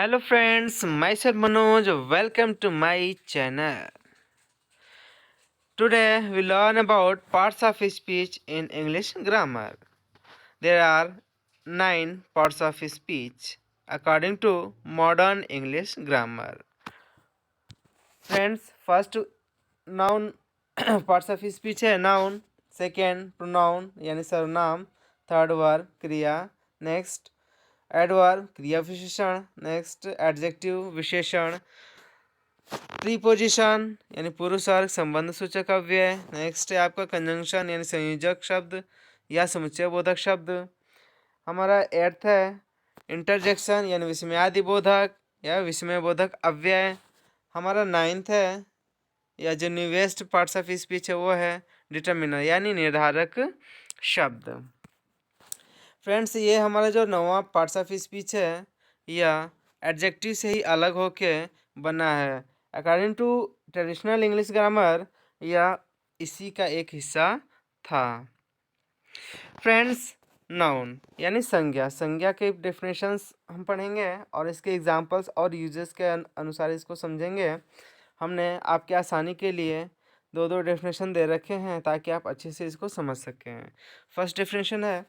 Hello friends, myself Manoj. Welcome to my channel. Today we learn about parts of speech in English grammar. There are 9 parts of speech according to modern English grammar. Friends, first noun parts of speech है noun, second pronoun यानी सर्वनाम, third verb क्रिया, next adverb क्रिया विशेषण, next adjective विशेषण, preposition यानी पूर्वसर्ग संबंध सूचक अव्यय, नेक्स्ट है आपका कंजंक्शन यानी संयोजक शब्द या समुच्चय बोधक शब्द। हमारा एर्थ है इंटरजेक्शन यानी विस्मयादि बोधक या विस्मय बोधक अव्यय। हमारा नाइन्थ है या जो न्यूएस्ट पार्ट्स ऑफ स्पीच है वो है डिटर्मिनर यानी निर्धारक शब्द। फ्रेंड्स, ये हमारा जो नौवां पार्ट्स ऑफ स्पीच है यह एडजेक्टिव से ही अलग होके बना है। According to traditional English grammar यह इसी का एक हिस्सा था। फ्रेंड्स, नाउन यानी संज्ञा, संज्ञा के डेफिनेशंस हम पढ़ेंगे और इसके एग्जांपल्स और यूजेस के अनुसार इसको समझेंगे। हमने आपके आसानी के लिए दो दो डेफिनेशन दे रखे हैं ताकि आप अच्छे से इसको समझ सकें। फर्स्ट डेफिनेशन है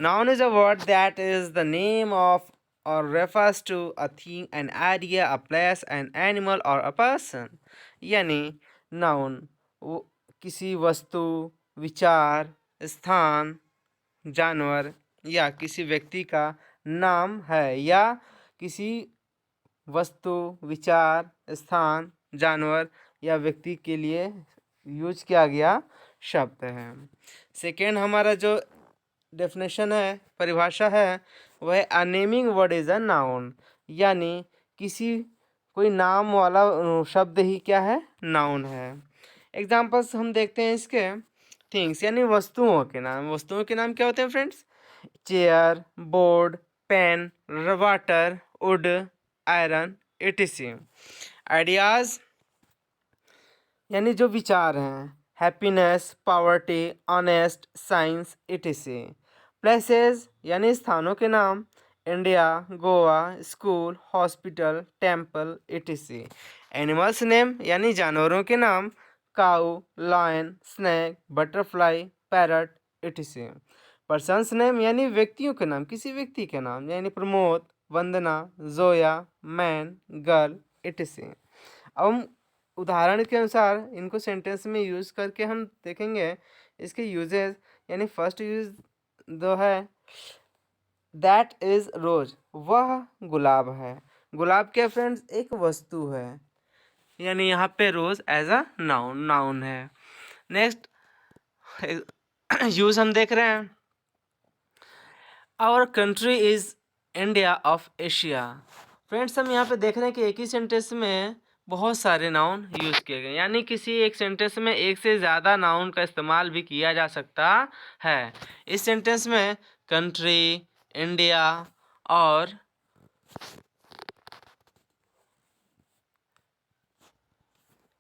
noun is a word that is the name of or refers to a thing, an idea, a place, an animal or a person। यानी नाउन वो किसी वस्तु, विचार, स्थान, जानवर या किसी व्यक्ति का नाम है या किसी वस्तु, विचार, स्थान, जानवर या व्यक्ति के लिए यूज किया गया शब्द है। सेकेंड हमारा जो डेफिनेशन है, परिभाषा है, वह अ naming word is a noun, यानी किसी कोई नाम वाला शब्द ही क्या है, नाउन है। एग्जांपल्स हम देखते हैं इसके। थिंग्स यानी वस्तुओं के नाम, वस्तुओं के नाम क्या होते हैं friends? Chair, board, pen, water, wood, iron, etc। Ideas यानी जो विचार हैं, happiness, poverty, honest, science, etc। Places यानी स्थानों के नाम, India, Goa, school, hospital, temple, etc। Animals name यानी जानवरों के नाम, cow, lion, snake, butterfly, parrot, etc। Persons name यानी व्यक्तियों के नाम, किसी व्यक्ति के नाम, यानी Pramod, Vandana, Zoya, man, girl, etc। अब हम उदाहरण के अनुसार इनको सेंटेंस में यूज करके हम देखेंगे इसके यूजेस। यानी फर्स्ट यूज जो है दैट इज रोज, वह गुलाब है। गुलाब क्या फ्रेंड्स? एक वस्तु है, यानी यहाँ पे rose as a noun, noun है। नेक्स्ट यूज हम देख रहे हैं our country is India of Asia. Friends, हम यहाँ पे देख रहे हैं कि एक ही सेंटेंस में बहुत सारे नाउन यूज किए गए, यानी किसी एक सेंटेंस में एक से ज़्यादा नाउन का इस्तेमाल भी किया जा सकता है। इस सेंटेंस में कंट्री, इंडिया और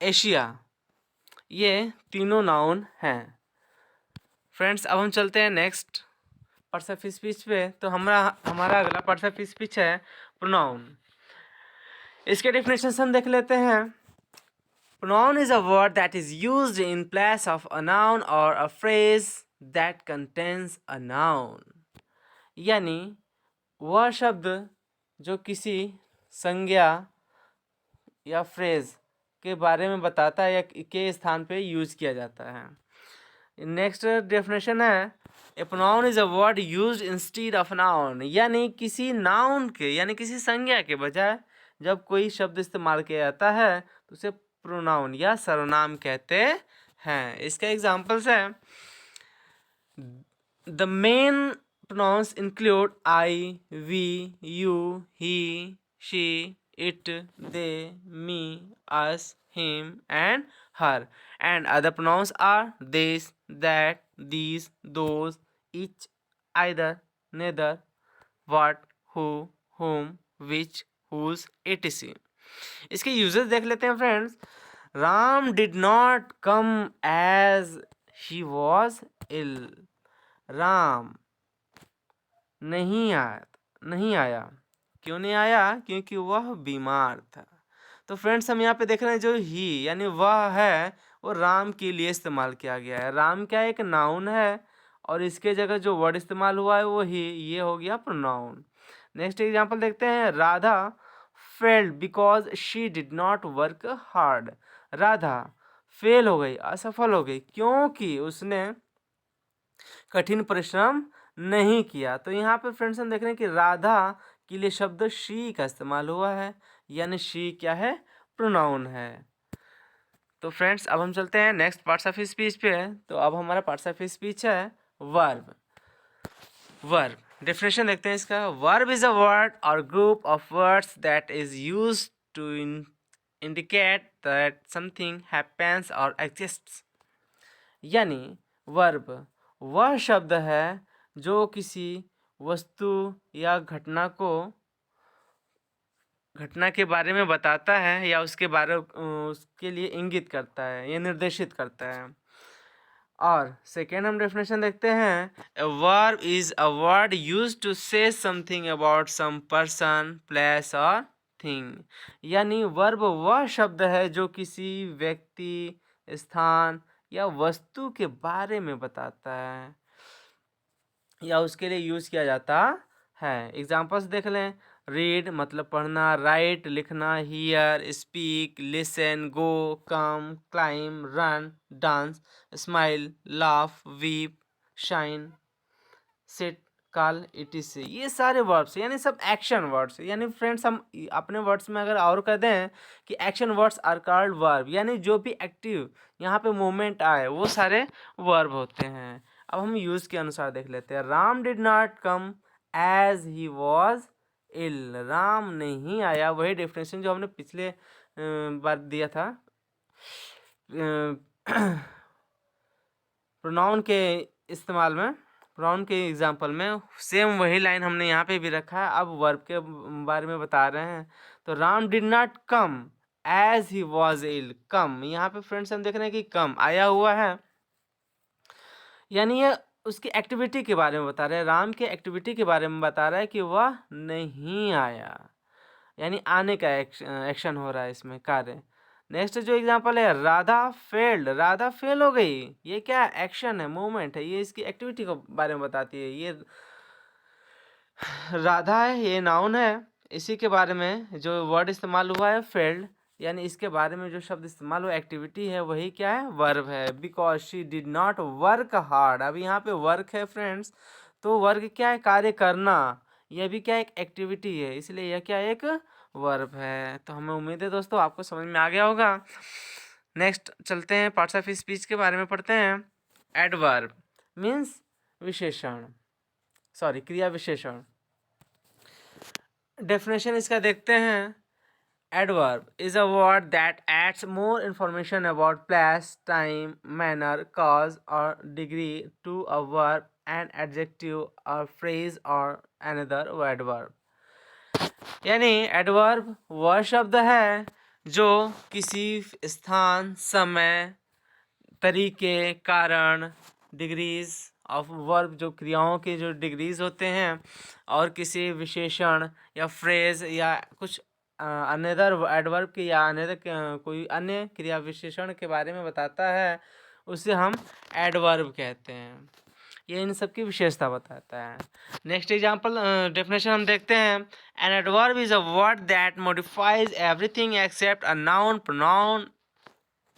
एशिया ये तीनों नाउन हैं। फ्रेंड्स, अब हम चलते हैं नेक्स्ट पार्ट्स ऑफ स्पीच पे। तो हमारा अगला पार्ट्स ऑफ स्पीच है प्रोनाउन। इसके डेफिनेशन हम देख लेते हैं। Pronoun is a word that is used in place of a noun or a phrase that contains a noun। यानी वह शब्द जो किसी संज्ञा या फ्रेज के बारे में बताता है या के स्थान पे यूज किया जाता है। नेक्स्ट डेफिनेशन है a pronoun is a word used instead of noun. यानी किसी नाउन के यानी किसी संज्ञा के बजाय जब कोई शब्द इस्तेमाल किया जाता है तो उसे प्रोनाउन या सर्वनाम कहते हैं। इसका एग्जांपल्स है the main pronouns include I, we, you, he, she, it, they, me, us, him and her, and other pronouns are this, that, these, those, each, either, neither, what, who, whom, which, whose, etc। इसके uses देख लेते हैं friends. Ram did not come as he was ill. Ram नहीं आया क्यों नहीं आया? क्योंकि वह बीमार था। तो फ्रेंड्स हम यहाँ पे देख रहे हैं जो ही यानी वह है वो राम के लिए इस्तेमाल किया गया है। राम क्या एक नाउन है और इसके जगह जो वर्ड इस्तेमाल हुआ है वो ही, ये हो गया प्रोनाउन। नेक्स्ट एग्जांपल देखते हैं। Radha failed because she did not work hard. Radha fail हो गई, असफल हो गई, क्योंकि उसने कठिन परिश्रम नहीं किया। तो यहाँ पे फ्रेंड्स हम देख रहे हैं कि राधा के लिए शब्द शी का इस्तेमाल हुआ है, यानी शी क्या है? प्रोनाउन है। तो फ्रेंड्स अब हम चलते हैं नेक्स्ट पार्ट्स ऑफ स्पीच पे। तो अब हमारा पार्ट्स ऑफ स्पीच है वर्ब। वर्ब डेफिनेशन देखते हैं इसका। Verb is a word or group of words that is used to indicate that something happens or exists. यानी वर्ब वह शब्द है जो किसी वस्तु या घटना के बारे में बताता है या उसके लिए इंगित करता है या निर्देशित करता है। और सेकेंड हम डेफिनेशन देखते हैं। A verb is a word used to say something about some person, place or thing. यानी वर्ब वह शब्द है जो किसी व्यक्ति, स्थान या वस्तु के बारे में बताता है या उसके लिए यूज किया जाता है। एग्जांपल्स देख लें। रीड मतलब पढ़ना, राइट लिखना, hear speak, listen, go, come, climb, run, dance, smile, laugh, weep, shine, sit, call, etc. ये सारे वर्ड्स यानी सब एक्शन वर्ड्स। यानी फ्रेंड्स हम अपने वर्ड्स में अगर और कह दें कि action words are called verb, यानी जो भी एक्टिव यहाँ पे मूवमेंट आए वो सारे वर्ब होते हैं। अब हम यूज के अनुसार देख लेते हैं। Ram did not come as he was ill. Ram नहीं आया, वही डेफिनेशन जो हमने पिछले बार दिया था प्रोनाउन के इस्तेमाल में, प्रोनाउन के एग्जाम्पल में सेम वही लाइन हमने यहाँ पे भी रखा है। अब वर्ब के बारे में बता रहे हैं। तो Ram did not come as he was ill. Come यहाँ पे फ्रेंड्स हम देख रहे हैं कि कम आया हुआ है, यानी ये उसकी एक्टिविटी के बारे में बता रहे हैं। राम के एक्टिविटी के बारे में बता रहा है कि वह नहीं आया, यानी आने का एक्शन हो रहा है इसमें, कार्य। नेक्स्ट जो एग्जांपल है, राधा फेल्ड। राधा फेल हो गई, ये क्या एक्शन है, मूवमेंट है, ये इसकी एक्टिविटी के बारे में बताती है। ये राधा है, ये नाउन है, इसी के बारे में जो वर्ड इस्तेमाल हुआ है फेल्ड, यानी इसके बारे में जो शब्द इस्तेमाल हुआ एक्टिविटी है वही क्या है? वर्ब है। Because she did not work hard. अब यहाँ पे वर्क है फ्रेंड्स, तो वर्क क्या है? कार्य करना। यह भी क्या एक एक्टिविटी है, इसलिए यह क्या एक वर्ब है। तो हमें उम्मीद है दोस्तों आपको समझ में आ गया होगा। नेक्स्ट चलते हैं पार्ट्स ऑफ स्पीच के बारे में पढ़ते हैं। एडवर्ब मीन्स विशेषण, सॉरी क्रिया विशेषण। डेफिनेशन इसका देखते हैं। Adverb is a word that adds more information about place, time, manner, cause or degree to a verb, an adjective or phrase or another adverb. यानी adverb वह शब्द है जो किसी स्थान, समय, तरीके, कारण, डिग्रीज ऑफ वर्ब, जो क्रियाओं के जो डिग्रीज होते हैं, और किसी विशेषण या फ्रेज या कुछ अनदर एडवर्ब के या अनदर कोई अन्य क्रिया विशेषण के बारे में बताता है, उसे हम एडवर्ब कहते हैं। ये इन सब की विशेषता बताता है। नेक्स्ट एग्जांपल डेफिनेशन हम देखते हैं। An adverb is a word that modifies everything except a noun, pronoun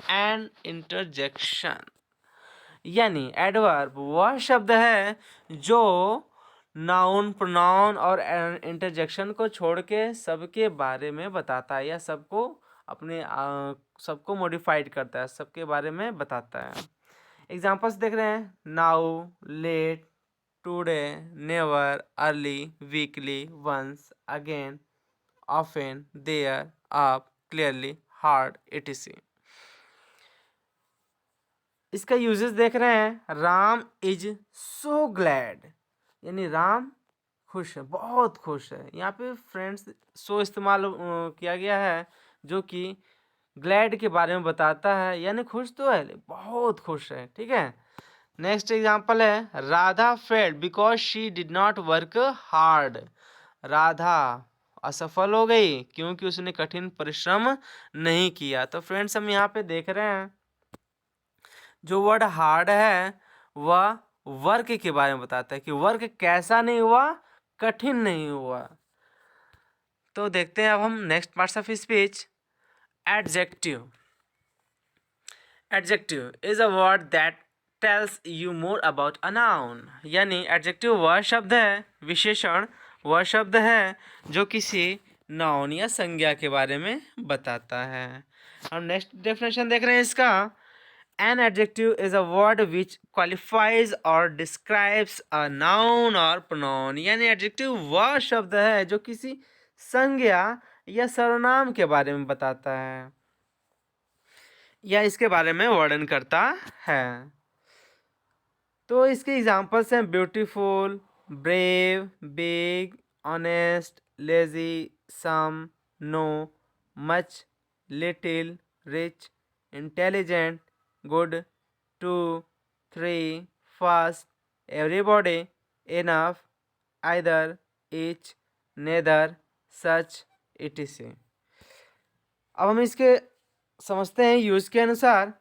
and interjection. यानी एडवर्ब वह शब्द है जो नाउन, प्रोनाउन और इंटरजेक्शन को छोड़ के सबके बारे में बताता है या सबको मॉडिफाइड करता है, सबके बारे में बताता है। एग्जांपल्स देख रहे हैं। Now, late, today, never, early, weekly, once, again, often, there, up, clearly, hard, etc. इसका यूजेस देख रहे हैं। राम इज सो ग्लैड, यानी राम खुश है, बहुत खुश है। यहाँ पे फ्रेंड्स सो इस्तेमाल किया गया है जो कि ग्लैड के बारे में बताता है, यानी खुश तो है, बहुत खुश है। ठीक है। नेक्स्ट एग्जांपल है। Radha failed because she did not work hard. Radha असफल हो गई क्योंकि उसने कठिन परिश्रम नहीं किया। तो फ्रेंड्स हम यहाँ पे देख रहे हैं जो वर्ड हार्ड है वह वर्क के बारे में बताता है कि वर्क कैसा नहीं हुआ, कठिन नहीं हुआ। तो देखते हैं अब हम next parts of speech. Adjective. Adjective is a word that tells you more about a noun. यानी एडजेक्टिव वह शब्द है, विशेषण वह शब्द है जो किसी नाउन या संज्ञा के बारे में बताता है। हम नेक्स्ट डेफिनेशन देख रहे हैं इसका। An adjective is a word which qualifies or describes a noun or pronoun। यानी adjective वह शब्द है जो किसी संज्ञा या सर्वनाम के बारे में बताता है या इसके बारे में वर्णन करता है। तो इसके एग्जाम्पल्स हैं beautiful, brave, big, honest, lazy, some, no, much, little, rich, intelligent, good, two, three, fast, everybody, enough, either, each, neither, such, etc। अब हम इसके समझते हैं यूज के अनुसार।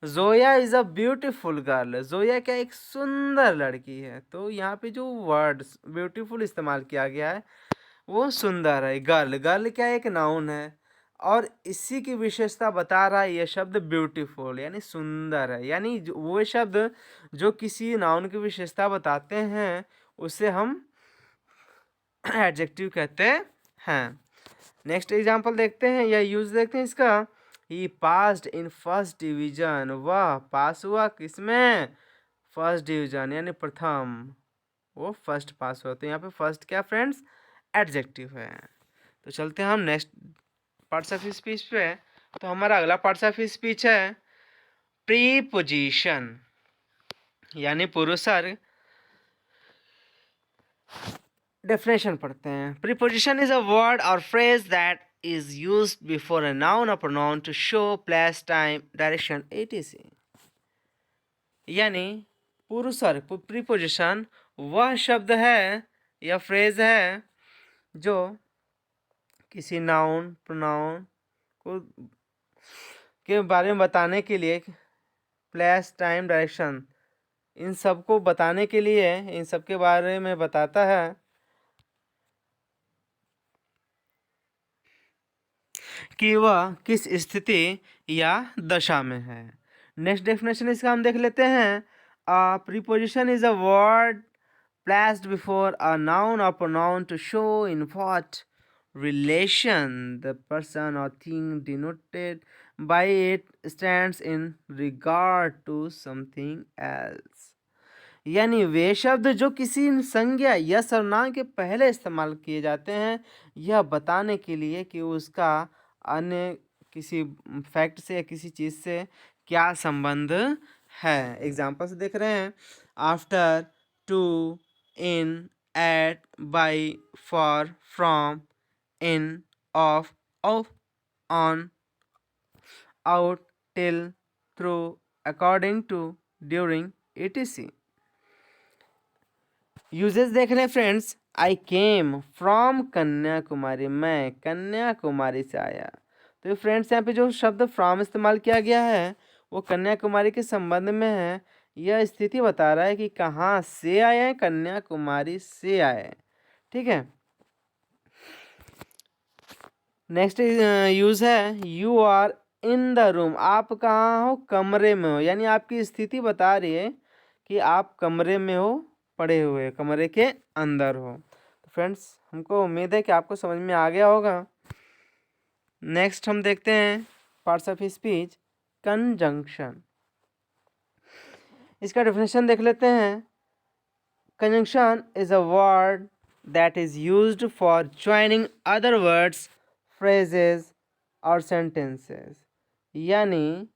Zoya is a beautiful girl. Zoya क्या एक सुंदर लड़की है। तो यहाँ पे जो वर्ड ब्यूटीफुल इस्तेमाल किया गया है वो सुंदर है। गर्ल, गर्ल क्या एक नाउन है और इसी की विशेषता बता रहा है ये शब्द ब्यूटीफुल यानी सुंदर है। यानी वो शब्द जो किसी नाउन की विशेषता बताते हैं उसे हम एडजेक्टिव कहते हैं। नेक्स्ट एग्जांपल देखते हैं या यूज देखते हैं इसका। ही पास्ड इन फर्स्ट डिवीजन। वह पास हुआ किसमें? फर्स्ट डिवीजन यानी प्रथम, वो फर्स्ट पास हुआ। तो यहाँ पे फर्स्ट क्या फ्रेंड्स? एडजेक्टिव है। तो चलते हैं हम नेक्स्ट पार्ट्स ऑफ स्पीच पे। तो हमारा अगला पार्ट्स ऑफ स्पीच है प्रीपोजिशन यानी पूर्वसर्ग। डेफिनेशन पढ़ते हैं। प्रीपोजिशन इज अ वर्ड और phrase that is used before a noun or pronoun to show place, time, direction, etc। यानी पूर्वसर्ग प्रीपोजिशन वह शब्द है या फ्रेज है जो किसी नाउन प्रोनाउन को के बारे में बताने के लिए, प्लेस, टाइम, डायरेक्शन, इन सब को बताने के लिए, इन सब के बारे में बताता है कि वह किस स्थिति या दशा में है। नेक्स्ट डेफिनेशन इसका हम देख लेते हैं। A preposition is a word placed before a noun और pronoun to show in what relation the person or thing denoted by it stands in regard to something else। यानी वे शब्द जो किसी संज्ञा या सर्वनाम के पहले इस्तेमाल किए जाते हैं यह बताने के लिए कि उसका अन्य किसी फैक्ट से या किसी चीज़ से क्या संबंध है। एग्जाम्पल्स देख रहे हैं। After, to, in, at, by, for, from, in, of, on, out, till, through, according to, during, etc। Uses देख रहे हैं friends. I came from Kanyakumari. मैं कन्याकुमारी से आया। तो फ्रेंड्स यहाँ पे जो शब्द फ्रॉम इस्तेमाल किया गया है वो कन्याकुमारी के संबंध में है। यह स्थिति बता रहा है कि कहाँ से आए हैं, कन्याकुमारी से आए। ठीक है। नेक्स्ट यूज है you are in the room. आप कहाँ हो? कमरे में हो। यानी आपकी स्थिति बता रही है कि आप कमरे में हो, पड़े हुए कमरे के अंदर हो। तो फ्रेंड्स हमको उम्मीद है कि आपको समझ में आ गया होगा। नेक्स्ट हम देखते हैं पार्ट्स ऑफ स्पीच कंजंक्शन। इसका डेफिनेशन देख लेते हैं। Conjunction is a word that is used for joining other words, phrases और सेंटेंसेस। यानी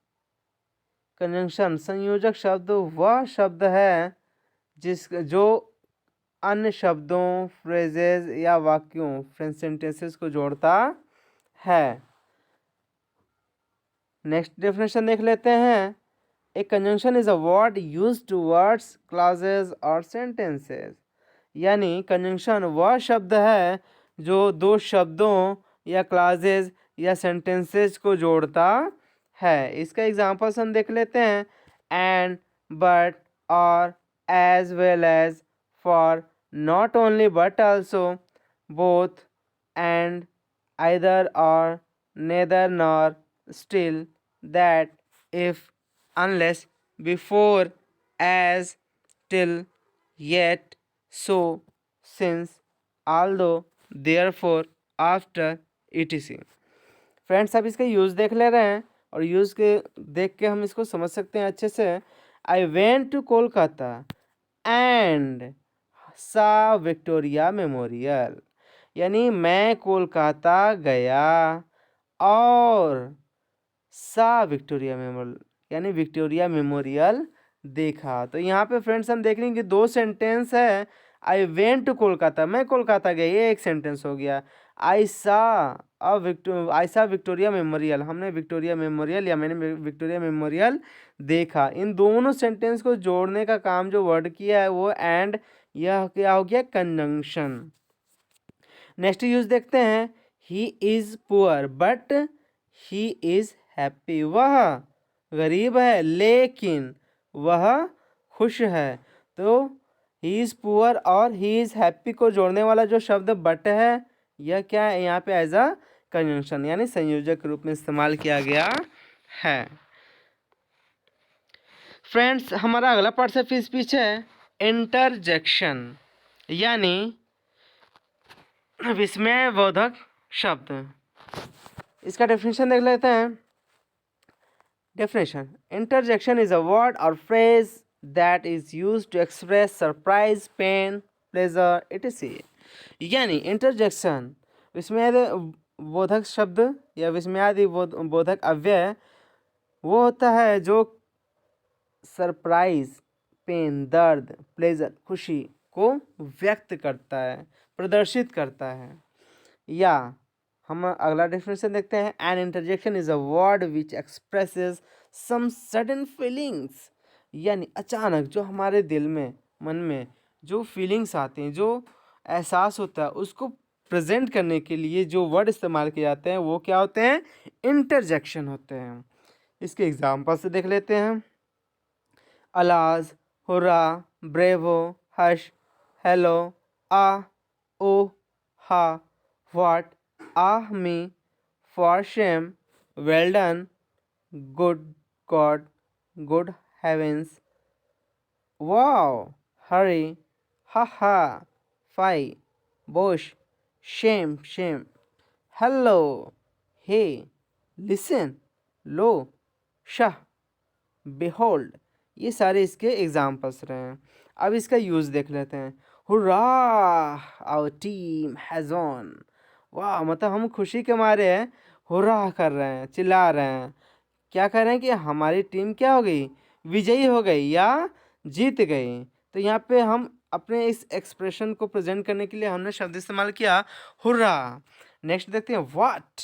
कंजंक्शन संयोजक शब्द वह शब्द है जो अन्य शब्दों, फ्रेजेस या वाक्यों, सेंटेंसेस को जोड़ता है। नेक्स्ट डेफिनेशन देख लेते हैं। A conjunction is a word used to words, clauses और सेंटेंसेस। यानी कंजंक्शन वह शब्द है जो दो शब्दों या क्लासेस या सेंटेंसेस को जोड़ता है। इसका एग्जांपल्स हम देख लेते हैं। And, but, or, as well as, for, not only but also, both, and, either or, neither nor, still, that, if, unless, before, as, till, yet, so, since, although, therefore, after, etc। Friends अब इसका use देख ले रहे हैं और use के देख के हम इसको समझ सकते हैं अच्छे से। I went to Kolkata and saw Victoria Memorial, यानी मैं कोलकाता गया और सा विक्टोरिया मेमोरियल, यानी विक्टोरिया मेमोरियल देखा। तो यहाँ पे फ्रेंड्स हम देख रहे हैं कि दो सेंटेंस है। आई वेंट टू कोलकाता, मैं कोलकाता गई, ये एक सेंटेंस हो गया। आई सा विक्टोरिया मेमोरियल, हमने विक्टोरिया मेमोरियल या मैंने विक्टोरिया मेमोरियल देखा। इन दोनों सेंटेंस को जोड़ने का काम जो वर्ड किया है वो एंड, यह क्या हो गया, कंजंक्शन। नेक्स्ट यूज देखते हैं। He is poor but he is happy, वह गरीब है लेकिन वह खुश है। तो ही इज़ पुअर और ही इज़ हैप्पी को जोड़ने वाला जो शब्द बट है, यह क्या है, यहाँ पे एज अ कंजंक्शन यानी संयोजक के रूप में इस्तेमाल किया गया है। फ्रेंड्स हमारा अगला पार्ट ऑफ स्पीच है इंटरजेक्शन, यानी विस्मयवर्धक शब्द। इसका डेफिनेशन देख लेते हैं। Definition: interjection is a word or phrase that is used to express surprise, pain, pleasure, etc. यानी इंटरजेक्शन विस्मयादिबोधक शब्द या विस्मयादिबोधक अव्यय वो होता है जो सरप्राइज, पेन, दर्द, प्लेजर, खुशी को व्यक्त करता है, प्रदर्शित करता है। या हम अगला डेफिनेशन देखते हैं। An interjection is a word which expresses some sudden feelings, यानी अचानक जो हमारे दिल में, मन में जो फीलिंग्स आते हैं, जो एहसास होता है, उसको प्रेजेंट करने के लिए जो वर्ड इस्तेमाल किए जाते हैं वो क्या होते हैं, इंटरजेक्शन होते हैं। इसके एग्जाम्पल से देख लेते हैं। अलाज, हुर्रा, ब्रेवो, हश, हेलो, आ, ओ, हा, what, ah me, for shame, well done, good God, good heavens, wow, hurry, ha ha, fie, bosh, shame, shame, hello, hey, listen, lo, shah, behold। ये सारे इसके एग्जाम्पल्स रहे हैं। अब इसका यूज़ देख लेते हैं। Hurrah, our team has won, वाह, मतलब हम खुशी के मारे हुर्रा कर रहे हैं, चिल्ला रहे हैं। क्या कर रहे हैं कि हमारी टीम क्या हो गई, विजयी हो गई या जीत गई। तो यहाँ पे हम अपने इस एक्सप्रेशन को प्रेजेंट करने के लिए हमने शब्द इस्तेमाल किया हुर्रा। नेक्स्ट देखते हैं। What,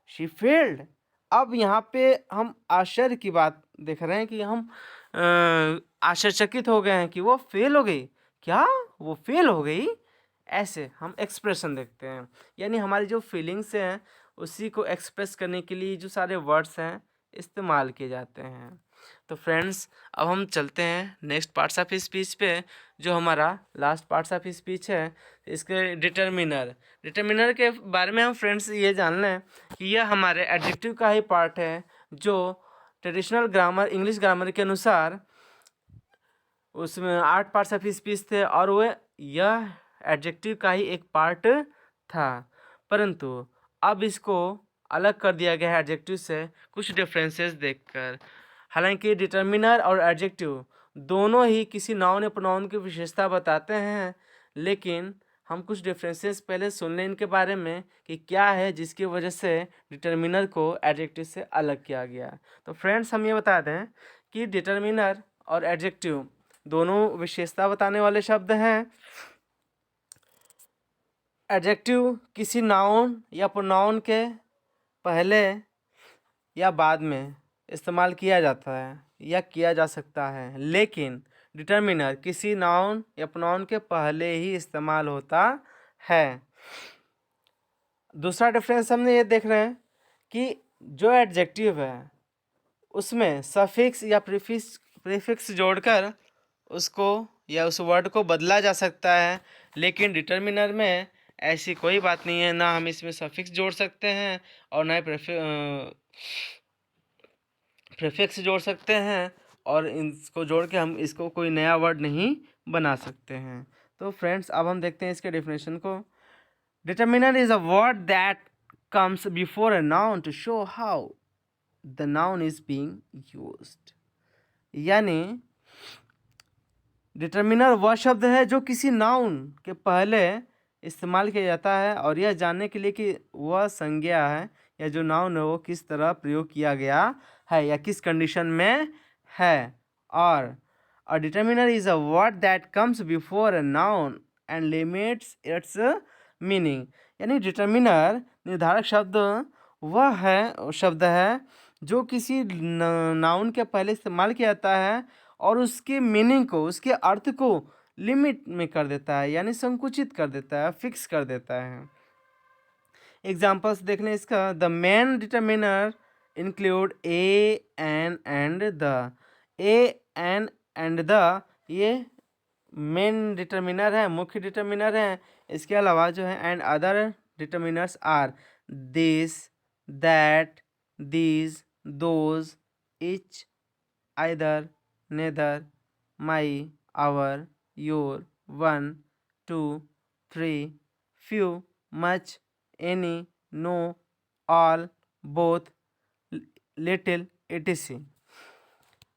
she failed. अब यहाँ पे हम आश्चर्य की बात देख रहे हैं कि हम आश्चर्यचकित हो गए हैं कि वो फेल हो गई। क्या वो फेल हो गई, ऐसे हम एक्सप्रेशन देखते हैं। यानी हमारी जो फीलिंग्स हैं उसी को एक्सप्रेस करने के लिए जो सारे वर्ड्स हैं इस्तेमाल किए जाते हैं। तो फ्रेंड्स अब हम चलते हैं नेक्स्ट पार्ट्स ऑफ स्पीच पे, जो हमारा लास्ट पार्ट्स ऑफ स्पीच है। इसके डिटर्मिनर के बारे में हम फ्रेंड्स ये जान लें कि यह हमारे एडजेक्टिव का ही पार्ट है, जो ट्रेडिशनल ग्रामर, इंग्लिश ग्रामर के अनुसार उसमें 8 पार्ट्स ऑफ स्पीच थे और वह यह एडजेक्टिव का ही एक पार्ट था। परंतु अब इसको अलग कर दिया गया है एडजेक्टिव से कुछ डिफरेंसेस देखकर। हालांकि डिटर्मिनर और एडजेक्टिव दोनों ही किसी नाउन या प्रोनाउन की विशेषता बताते हैं, लेकिन हम कुछ डिफरेंसेस पहले सुन लें इनके बारे में कि क्या है जिसकी वजह से डिटर्मिनर को एडजेक्टिव से अलग किया गया। तो फ्रेंड्स हम ये बता दें कि डिटर्मिनर और एडजेक्टिव दोनों विशेषता बताने वाले शब्द हैं। एडजेक्टिव किसी नाउन या प्रोनाउन के पहले या बाद में इस्तेमाल किया जाता है या किया जा सकता है, लेकिन डिटर्मिनर किसी नाउन या प्रोनाउन के पहले ही इस्तेमाल होता है। दूसरा डिफरेंस हमने ये देख रहे हैं कि जो एडजेक्टिव है उसमें सफिक्स या प्रीफिक्स जोड़कर उसको या उस वर्ड को बदला जा सकता है, लेकिन डिटर्मिनर में ऐसी कोई बात नहीं है। ना हम इसमें सफिक्स जोड़ सकते हैं और ना ही प्रीफिक्स जोड़ सकते हैं, और इसको जोड़ के हम इसको कोई नया वर्ड नहीं बना सकते हैं। तो फ्रेंड्स अब हम देखते हैं इसके डेफिनेशन को। Determiner is a word that comes before a noun to show how the noun is being used। यानी डिटर्मिनर वह शब्द है जो किसी नाउन के पहले इस्तेमाल किया जाता है और यह जानने के लिए कि वह संज्ञा है या जो नाउन है वो किस तरह प्रयोग किया गया है या किस कंडीशन में है। और a determiner is a word that comes before a noun and limits its meaning. यानी डिटर्मिनर निर्धारक शब्द है जो किसी नाउन के पहले इस्तेमाल किया जाता है और उसके मीनिंग को, उसके अर्थ को लिमिट में कर देता है, यानी संकुचित कर देता है, फिक्स कर देता है। एग्जाम्पल्स देख लें इसका। The main determiner include a, an and the. A, an and the ये मेन डिटर्मिनर है, मुख्य डिटर्मिनर है। इसके अलावा जो है and other determiners are this, that, these, those, each, either, neither, my, our, your, one, two, three, few, much, any, no, all, both, little, etc।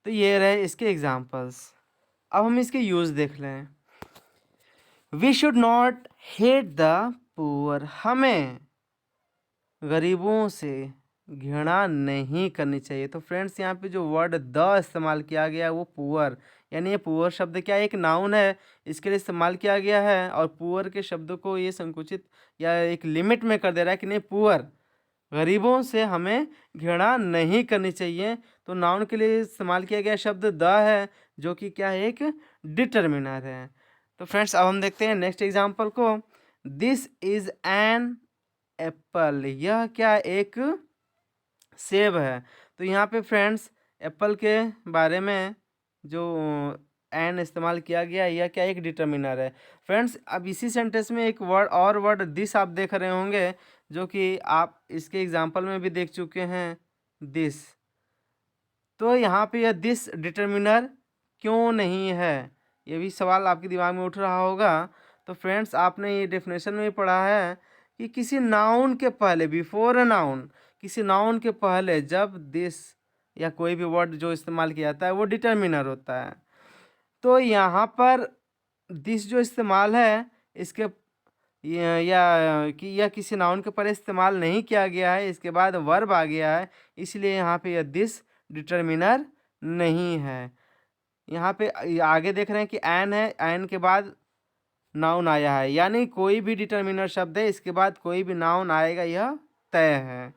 तो ये रहे इसके एग्जाम्पल्स। अब हम इसके यूज़ देख लें। We should not hate the poor. हमें गरीबों से घृणा नहीं करनी चाहिए। तो फ्रेंड्स यहाँ पे जो वर्ड द इस्तेमाल किया गया है वो पुअर, यानी ये पुअर शब्द क्या है, एक नाउन है, इसके लिए इस्तेमाल किया गया है और पुअर के शब्द को ये संकुचित या एक लिमिट में कर दे रहा है कि नहीं, पुअर गरीबों से हमें घृणा नहीं करनी चाहिए। तो नाउन के लिए इस्तेमाल किया गया शब्द द है जो कि क्या है, एक डिटर्मिनर है। तो फ्रेंड्स अब हम देखते हैं नेक्स्ट एग्जाम्पल को। This is an apple. यह क्या, एक सेब है। तो यहाँ पे फ्रेंड्स एप्पल के बारे में जो एन इस्तेमाल किया गया, यह क्या, एक डिटर्मिनर है। फ्रेंड्स अब इसी सेंटेंस में एक वर्ड दिस आप देख रहे होंगे, जो कि आप इसके एग्जाम्पल में भी देख चुके हैं, दिस। तो यहाँ पे यह दिस डिटर्मिनर क्यों नहीं है, ये भी सवाल आपके दिमाग में उठ रहा होगा। तो फ्रेंड्स आपने ये डेफिनेशन में पढ़ा है कि किसी नाउन के पहले, बिफोर अ नाउन, किसी नाउन के पहले जब दिस या कोई भी वर्ड जो इस्तेमाल किया जाता है वो डिटर्मिनर होता है। तो यहाँ पर दिस जो इस्तेमाल है इसके या किसी नाउन के पहले इस्तेमाल नहीं किया गया है, इसके बाद वर्ब आ गया है, इसलिए यहाँ पे यह दिस डिटर्मिनर नहीं है। यहाँ पे आगे देख रहे हैं कि एन है, एन के बाद नाउन आया है, यानी कोई भी डिटर्मिनर शब्द है इसके बाद कोई भी नाउन आएगा, यह तय है।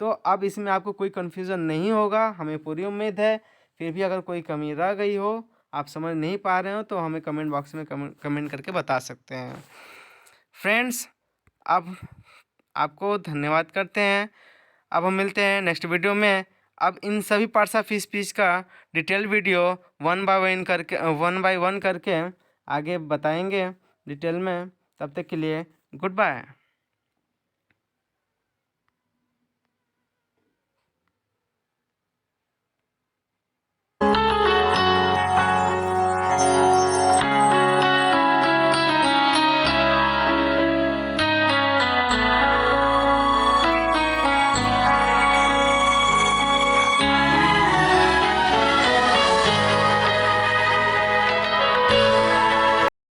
तो अब इसमें आपको कोई कन्फ्यूज़न नहीं होगा, हमें पूरी उम्मीद है। फिर भी अगर कोई कमी रह गई हो, आप समझ नहीं पा रहे हो, तो हमें कमेंट बॉक्स में कमेंट करके बता सकते हैं। फ्रेंड्स अब आपको धन्यवाद करते हैं। अब हम मिलते हैं नेक्स्ट वीडियो में। अब इन सभी पार्ट्स ऑफ स्पीच का detail video one by one करके आगे बताएंगे डिटेल में। तब तक के लिए गुड बाय।